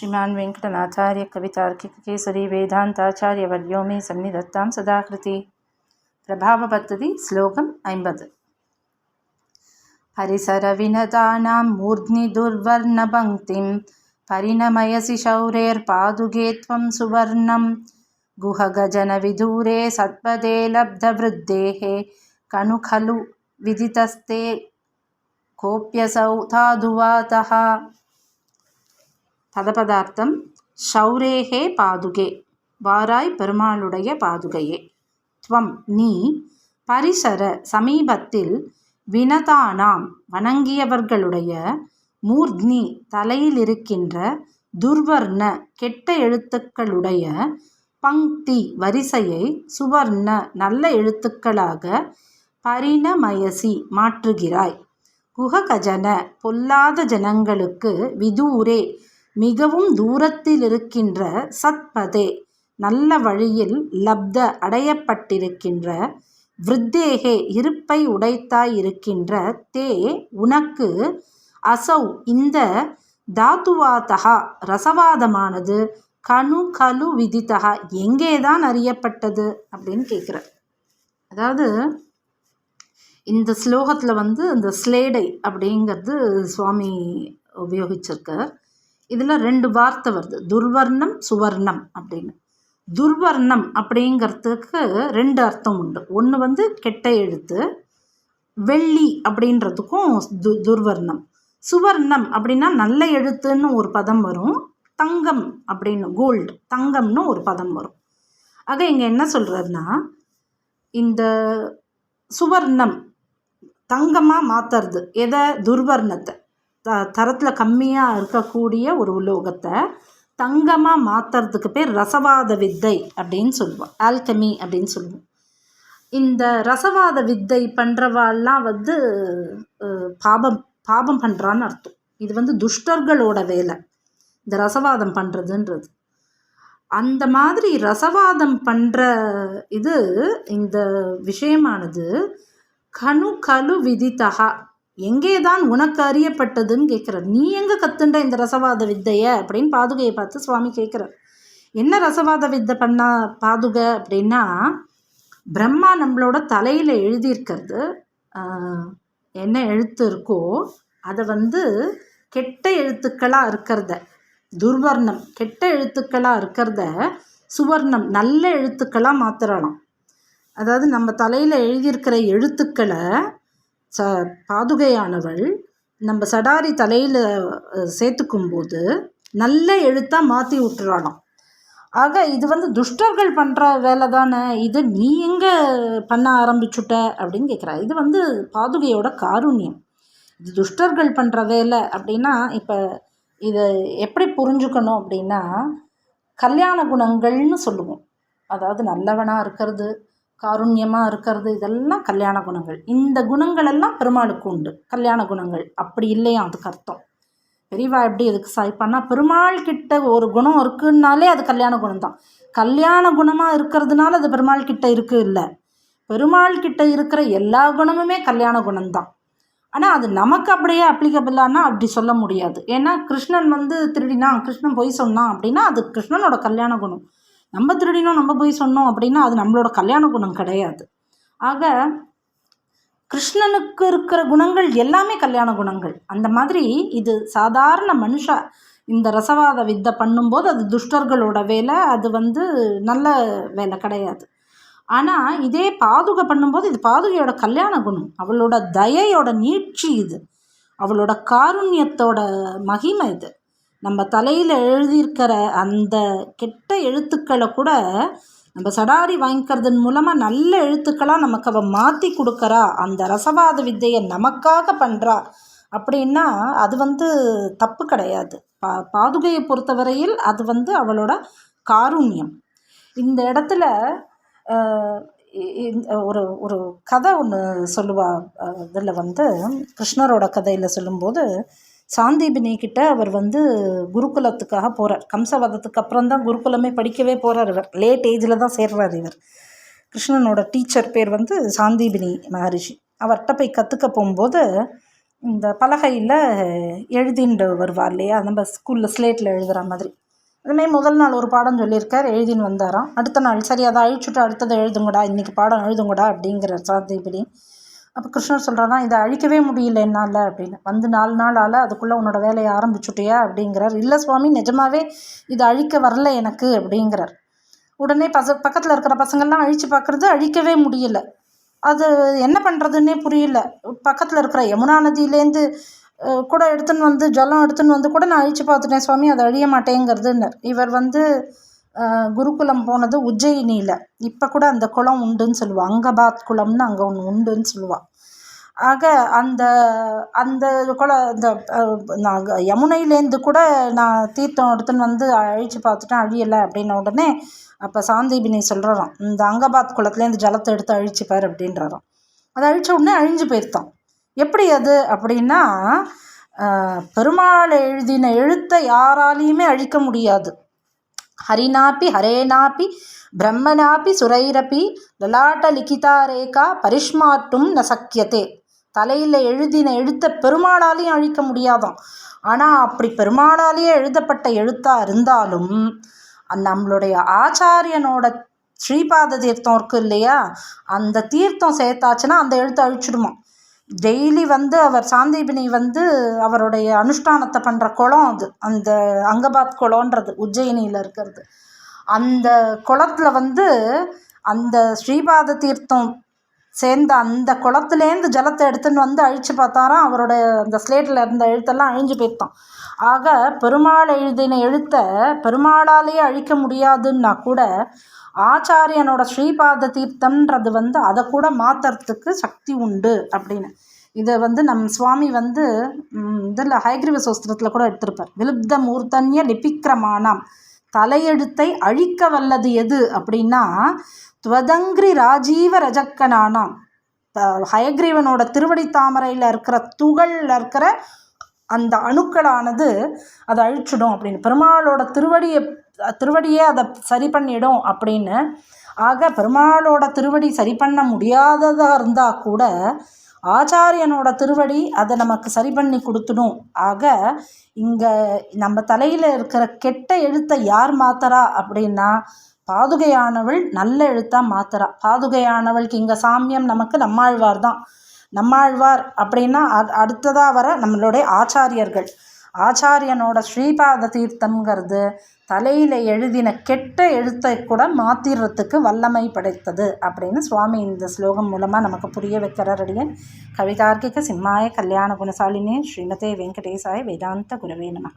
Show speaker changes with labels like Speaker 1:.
Speaker 1: श्रीमान् वेङ्कटनाथार्य कवितार्किककेसरी वेदान्ताचार्यवर्यो मे सन्निधत्तां सदाकृति। प्रभावपद्धति श्लोकम् 50। परिसरविनतानां मूर्ध्नि दुर्वर्णपङ्क्तिं परिणमयसि शौरेर्पादुके त्वं सुवर्णं गुहगजनविधूरे सत्पदे लब्धवृद्धेः कनु खलु विदितस्ते कोऽप्यसौ तादुवातः। பதபதார்த்தம் ஷௌரேஹே பாதுகே, வாராய் பெருமாளுடைய பாதுகையே. துவம் நீ, பரிசர சமீபத்தில், வினதானாம் வணங்கியவர்களுடைய, மூர்த்னி தலையில் இருக்கின்ற, துர்வர்ண கெட்ட எழுத்துக்களுடைய, பங்க்தி வரிசையை, சுவர்ண நல்ல எழுத்துக்களாக, பரிணமயசி மாற்றுகிறாய். குஹகஜன பொல்லாத ஜனங்களுக்கு, விதூரே மிகவும் தூரத்தில் இருக்கின்ற, சத்பதே நல்ல வழியில், லப்த அடையப்பட்டிருக்கின்ற, விருத்தேகே இருப்பை உடைத்தாய் இருக்கின்ற, தே உனக்கு, அசௌ இந்த, தாத்துவாதகா ரசவாதமானது, கனு கலு விதித்தகா எங்கேதான் அறியப்பட்டது அப்படின்னு கேட்குற. அதாவது இந்த ஸ்லோகத்தில் இந்த ஸ்லேடை அப்படிங்கிறது சுவாமி உபயோகிச்சிருக்கார். இதில் 2 வார்த்தை வருது, துர்வர்ணம் சுவர்ணம் அப்படின்னு. துர்வர்ணம் அப்படிங்கிறதுக்கு 2 அர்த்தம் உண்டு. ஒன்று கெட்ட எழுத்து, வெள்ளி அப்படின்றதுக்கும் துர்வர்ணம். சுவர்ணம் அப்படின்னா நல்ல எழுத்துன்னு ஒரு பதம் வரும், தங்கம் அப்படின்னு கோல்டு தங்கம்னு ஒரு பதம் வரும். ஆக இங்கே என்ன சொல்கிறதுனா, இந்த சுவர்ணம் தங்கமாக மாற்றுறது எதை, துர்வர்ணத்தை தரத்தில் கம்மியாக இருக்கக்கூடிய ஒரு உலோகத்தை தங்கமாக மாற்றுறதுக்கு பேர் ரசவாத வித்தை அப்படின்னு சொல்லுவோம், ஆல்கமி அப்படின்னு சொல்லுவோம். இந்த ரசவாத வித்தை பண்ணுறவாள்லாம் பாபம் பண்ணுறான்னு அர்த்தம். இது துஷ்டர்களோட வேலை, இந்த ரசவாதம் பண்ணுறதுன்றது. அந்த மாதிரி ரசவாதம் பண்ணுற இது, இந்த விஷயமானது கனு கலு விதித்தகா எங்கேதான் உனக்கு அறியப்பட்டதுன்னு கேட்குறார். நீ எங்கே கத்துன்ற இந்த ரசவாத வித்தையை அப்படின்னு பாதுகையை பார்த்து சுவாமி கேட்குறார். என்ன ரசவாத வித்தை பண்ணா பாதுகை அப்படின்னா, பிரம்மா நம்மளோட தலையில் எழுதியிருக்கிறது என்ன எழுத்து இருக்கோ அதை கெட்ட எழுத்துக்களாக இருக்கிறத, துர்வர்ணம் கெட்ட எழுத்துக்களாக இருக்கிறத சுவர்ணம் நல்ல எழுத்துக்களாக மாத்திரலாம். அதாவது நம்ம தலையில் எழுதியிருக்கிற எழுத்துக்களை பாதுகையானவள் நம்ம சடாரி தலையில் சேர்த்துக்கும்போது நல்ல எழுத்தாக மாற்றி விட்டுறாளாம். ஆக இது துஷ்டர்கள் பண்ணுற வேலை தானே, இது நீ எங்கே பண்ண ஆரம்பிச்சுட்ட அப்படின்னு கேட்குறா. இது பாதுகையோட காருண்யம். இது துஷ்டர்கள் பண்ணுற வேலை அப்படின்னா, இப்போ இதை எப்படி புரிஞ்சுக்கணும் அப்படின்னா, கல்யாண குணங்கள்னு சொல்லுவோம். அதாவது நல்லவனாக இருக்கிறது, காருண்யமாக இருக்கிறது, இதெல்லாம் கல்யாண குணங்கள். இந்த குணங்களெல்லாம் பெருமாளுக்கு உண்டு, கல்யாண குணங்கள். அப்படி இல்லையா அதுக்கு அர்த்தம். பெரியவா எப்படி எதுக்கு சாய்ப்பான்னா, பெருமாள் கிட்ட ஒரு குணம் இருக்குன்னாலே அது கல்யாண குணம் தான். கல்யாண குணமாக இருக்கிறதுனால அது பெருமாள் கிட்ட இருக்கு இல்லை. பெருமாள் கிட்ட இருக்கிற எல்லா குணமுமே கல்யாண குணம்தான். ஆனால் அது நமக்கு அப்படியே அப்ளிகபிளானா அப்படி சொல்ல முடியாது. ஏன்னா கிருஷ்ணன் திருடினான், கிருஷ்ணன் பொய் சொன்னான் அப்படின்னா அது கிருஷ்ணனோட கல்யாண குணம். நம்ம திருடினோம், நம்ம போய் சொன்னோம் அப்படின்னா அது நம்மளோட கல்யாண குணம் கிடையாது. ஆக கிருஷ்ணனுக்கு இருக்கிற குணங்கள் எல்லாமே கல்யாண குணங்கள். அந்த மாதிரி இது சாதாரண மனுஷா இந்த ரசவாத வித்தை பண்ணும்போது அது துஷ்டர்களோட வேலை, அது நல்ல வேலை கிடையாது. ஆனால் இதே பாதுகை பண்ணும்போது இது பாதுகையோட கல்யாண குணம், அவளோட தயையோட நீட்சி, இது அவளோட காருண்யத்தோட மகிமை. இது நம்ம தலையில் எழுதியிருக்கிற அந்த கெட்ட எழுத்துக்களை கூட நம்ம சடாரி வாங்கிக்கிறதன் மூலமாக நல்ல எழுத்துக்களாக நமக்கு அவள் மாற்றி கொடுக்குறா. அந்த ரசவாத வித்தையை நமக்காக பண்ணுறா அப்படின்னா அது தப்பு கிடையாது. பாதுகையை பொறுத்தவரையில் அது அவளோட காருண்யம். இந்த இடத்துல ஒரு ஒரு கதை ஒன்று சொல்லுவா. இதில் கிருஷ்ணரோட கதையில் சொல்லும்போது, சாந்தீபினி கிட்ட அவர் குருகுலத்துக்காக போகிறார். கம்சவதத்துக்கு அப்புறம் தான் குருகுலமே படிக்கவே போகிறார். இவர் லேட் ஏஜில் தான் சேர்றார். இவர் கிருஷ்ணனோட டீச்சர் பேர் சாந்தீபினி மகரிஷி. அவர்கிட்ட போய் கற்றுக்க போகும்போது இந்த பலகையில் எழுதின்னு வருவார் இல்லையா, நம்ம ஸ்கூலில் ஸ்லேட்டில் எழுதுகிற மாதிரி. அதுமாதிரி முதல் நாள் ஒரு பாடம் சொல்லியிருக்கார், எழுதின்னு வந்தாராம். அடுத்த நாள் சரி அதை அழிச்சுட்டு அடுத்ததை எழுதுங்கடா, இன்றைக்கி பாடம் எழுதுங்கடா அப்படிங்கிறார் சாந்திபதி. அப்போ கிருஷ்ணர் சொல்கிறாரா, இதை அழிக்கவே முடியல என்னால் அப்படின்னு. வந்து 4 நாள் ஆள் அதுக்குள்ளே உன்னோட வேலையை ஆரம்பிச்சுட்டியா அப்படிங்கிறார். இல்லை சுவாமி, நிஜமாவே இதை அழிக்க வரல எனக்கு அப்படிங்கிறார். உடனே பக்கத்தில் இருக்கிற பசங்கள்லாம் அழித்து பார்க்குறது, அழிக்கவே முடியல. அது என்ன பண்ணுறதுன்னே புரியல. பக்கத்தில் இருக்கிற யமுனா நதியிலேருந்து கூட எடுத்துன்னு வந்து ஜலம் எடுத்துன்னு வந்து கூட நான் அழித்து பார்த்துட்டேன் சுவாமி, அது அழிய மாட்டேங்கிறதுன்னு. இவர் குருகுலம் போனது உஜ்ஜயினியில். இப்போ கூட அந்த குளம் உண்டுன்னு சொல்லுவாள், அங்கபாத் குளம்னு அங்கே ஒன்று உண்டுன்னு சொல்லுவாள். ஆக அந்த அந்த குளம் இந்த நான் யமுனையிலேருந்து கூட நான் தீர்த்தம் எடுத்துன்னு வந்து அழித்து பார்த்துட்டேன், அழியலை அப்படின்ன உடனே அப்போ சாந்தீபினி சொல்கிறாராம், இந்த அங்கபாத் குளத்துலேருந்து ஜலத்தை எடுத்து அழிச்சுப்பார் அப்படின்றாராம். அதை அழித்த உடனே அழிஞ்சு போயிருத்தான். எப்படி அது அப்படின்னா, பெருமாள் எழுதின எழுத்தை யாராலையுமே அழிக்க முடியாது. ஹரினாப்பி ஹரேனாப்பி பிரம்மனாப்பி சுரைரப்பி லலாட்ட லிகிதா ரேகா பரிஷ்மாட்டும் ந சக்கியத்தே. தலையில் எழுதின எழுத்தை பெருமாளாலையும் அழிக்க முடியாதான். ஆனால் அப்படி பெருமாளாலேயே எழுதப்பட்ட எழுத்தாக இருந்தாலும் நம்மளுடைய ஆச்சாரியனோட ஸ்ரீபாத தீர்த்தம் இருக்குது இல்லையா, அந்த தீர்த்தம் சேர்த்தாச்சுன்னா அந்த எழுத்தை அழிச்சிடுமா. டெய்லி அவர் சாந்தீபினி அவருடைய அனுஷ்டானத்தை பண்ணுற குளம் அது, அந்த அங்கபாத் குளம்ன்றது உஜ்ஜயினியில் இருக்கிறது. அந்த குளத்தில் அந்த ஸ்ரீபாத தீர்த்தம் சேர்ந்த அந்த குளத்துலேருந்து ஜலத்தை எடுத்துன்னு வந்து அழித்து பார்த்தாராம். அவருடைய அந்த ஸ்லேட்டில் இருந்த எழுத்தெல்லாம் அழிஞ்சு போய்த்தான். ஆக பெருமாள் எழுதின எழுத்தை பெருமாளாலேயே அழிக்க முடியாதுன்னா கூட ஆச்சாரியனோட ஸ்ரீபாத தீர்த்தம்ன்றது அதை கூட மாற்றுறதுக்கு சக்தி உண்டு அப்படின்னு. இதை நம் சுவாமி இதில் ஹயக்ரீவ சோஸ்திரத்தில் கூட எடுத்திருப்பார். விலுப்த மூர்த்தன்ய லிபிக்கிரமானாம், தலையெழுத்தை அழிக்க வல்லது எது அப்படின்னா துவதங்கிரி ராஜீவ ரஜக்கனானாம். ஹயக்ரீவனோட திருவடி தாமரையில் இருக்கிற துகளில் இருக்கிற அந்த அணுக்களானது அதை அழிச்சிடும் அப்படின்னு. பெருமாளோட திருவடியே அதை சரி பண்ணிடும் அப்படின்னு. ஆக பெருமாளோட திருவடி சரி பண்ண முடியாததாக இருந்தால் கூட ஆச்சாரியனோட திருவடி அதை நமக்கு சரி பண்ணி கொடுத்துடும். ஆக இங்கே நம்ம தலையில் இருக்கிற கெட்ட எழுத்தை யார் மாத்துறா அப்படின்னா பாதுகையானவள் நல்ல எழுத்தாக மாத்துறா. பாதுகையானவளுக்கு இங்கே சாமியம் நமக்கு நம்மாழ்வார் தான். நம்மாழ்வார் அப்படின்னா அடுத்ததாக வர நம்மளுடைய ஆச்சாரியர்கள். ஆச்சாரியனோட ஸ்ரீபாத தீர்த்தம்ங்கிறது தலையில் எழுதின கெட்ட எழுத்தை கூட மாற்றிடுறதுக்கு வல்லமை படைத்தது அப்படின்னு சுவாமி இந்த ஸ்லோகம் மூலமாக நமக்கு புரிய வைக்கிறார். அடியேன் கவிதார்க்கிக சிம்மாய கல்யாண குணசாலினே ஸ்ரீமதே வெங்கடேசாய வேதாந்த குரவே நமஹ.